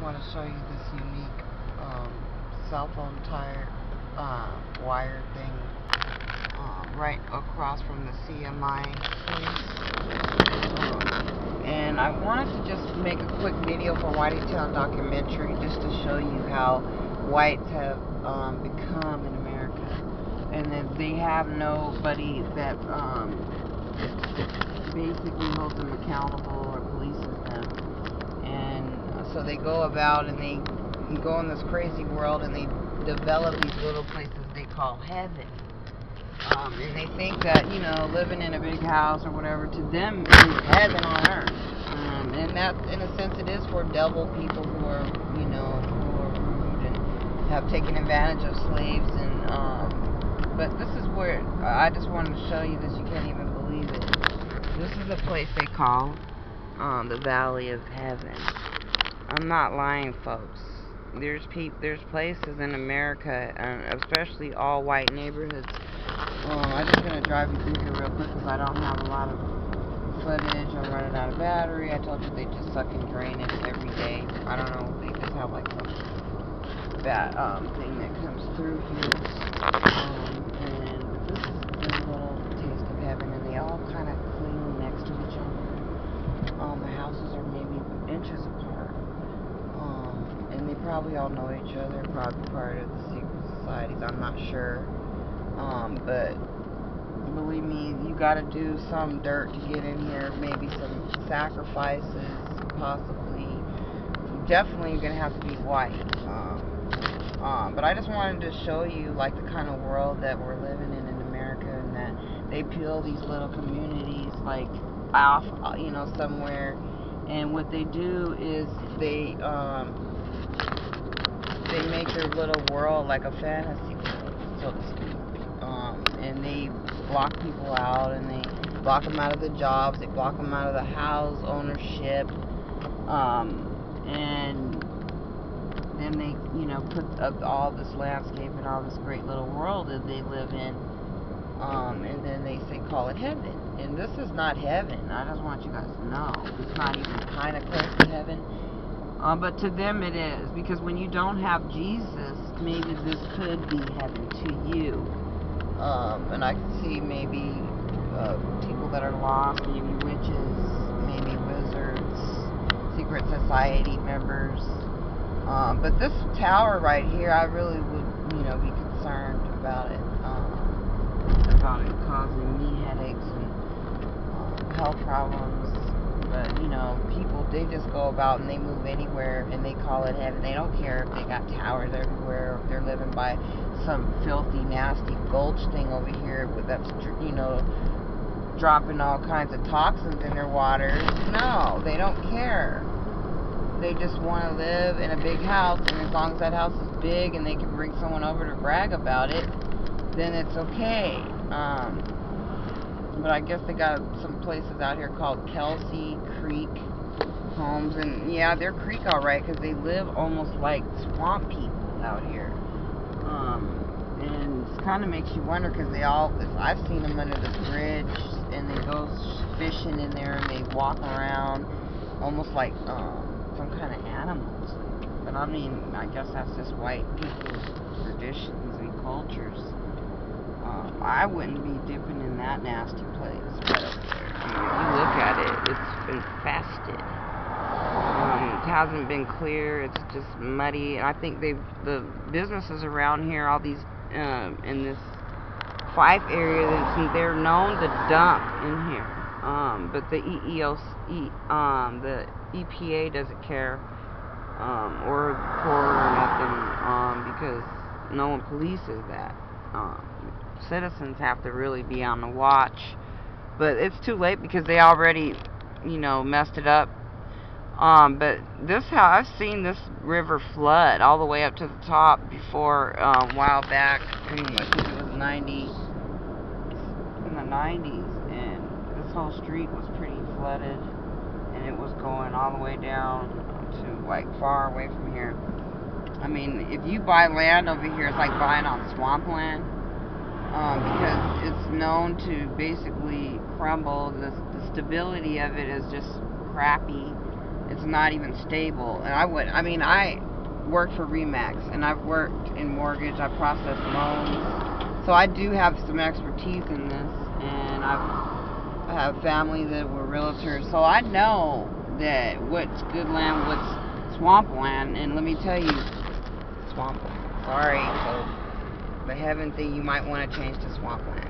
want to show you this unique cell phone tire wire thing right across from the CMI place. And I wanted to just make a quick video for Whiteytown documentary just to show you how whites have become in America, and that they have nobody that basically holds them accountable or polices them. And so they go about and they go in this crazy world and they develop these little places they call heaven. And they think that, you know, living in a big house or whatever to them is heaven on earth. And that, in a sense, it is for devil people who are, you know, who are rude and have taken advantage of slaves. And but this is where I just wanted to show you this. You can't even believe it. This is a place they call the Valley of Heaven. I'm not lying, folks. There's places in America, especially all white neighborhoods. I'm just gonna drive you through here real quick because I don't have a lot of footage. I'm running out of battery. I told you they just suck and drain it every day. I don't know. They just have like some bad thing that comes through here. And this is a little taste of heaven, and they all kind of cling next to each other. The houses are maybe inches apart. And they probably all know each other, probably part of the secret societies, I'm not sure. But believe me, you gotta do some dirt to get in here, maybe some sacrifices, possibly. Definitely you're gonna have to be white. But I just wanted to show you like the kind of world that we're living in America, and that they peel these little communities like off, you know, somewhere. And what they do is they make their little world like a fantasy world, so to speak. And they block people out, and they block them out of the jobs, they block them out of the house ownership, and then they, you know, put up all this landscape and all this great little world that they live in, and then they call it heaven. And this is not heaven. I just want you guys to know. It's not even kind of close to heaven. But to them it is, because when you don't have Jesus, maybe this could be heaven to you. And I can see maybe people that are lost, maybe witches, maybe wizards, secret society members. But this tower right here, I really would, you know, be concerned about it causing me headaches and health problems. But, you know, people, they just go about and they move anywhere and they call it heaven. They don't care if they got towers everywhere, or if they're living by some filthy, nasty gulch thing over here that's, you know, dropping all kinds of toxins in their waters. No, they don't care. They just want to live in a big house, and as long as that house is big and they can bring someone over to brag about it, then it's okay. But I guess they got some places out here called Kelsey Creek homes, and yeah, they're creek alright, because they live almost like swamp people out here. And it kind of makes you wonder, because I've seen them under the bridge, and they go fishing in there, and they walk around almost like some kind of animals. But I mean, I guess that's just white people's traditions and cultures. I wouldn't be dipping in that nasty place. But I mean, if you look at it, it's infested. It hasn't been clear. It's just muddy. And I think the businesses around here, all these in this Fife area, they're known to dump in here. But the the EPA doesn't care, or the Corps or nothing, because no one polices that. Citizens have to really be on the watch, but it's too late because they already, you know, messed it up. But this house, I've seen this river flood all the way up to the top before, a while back. I think it was in the 90s, and this whole street was pretty flooded, and it was going all the way down to like far away from here. I mean, if you buy land over here, it's like buying on swampland, because it's known to basically crumble. The stability of it is just crappy, It's not even stable. And I worked for Remax, and I've worked in mortgage. I process loans, so I do have some expertise in this. And I have family that were realtors, so I know that what's good land, what's swamp land. And let me tell you, swamp land. Sorry, folks. The heaven thing, you might want to change to swamp land.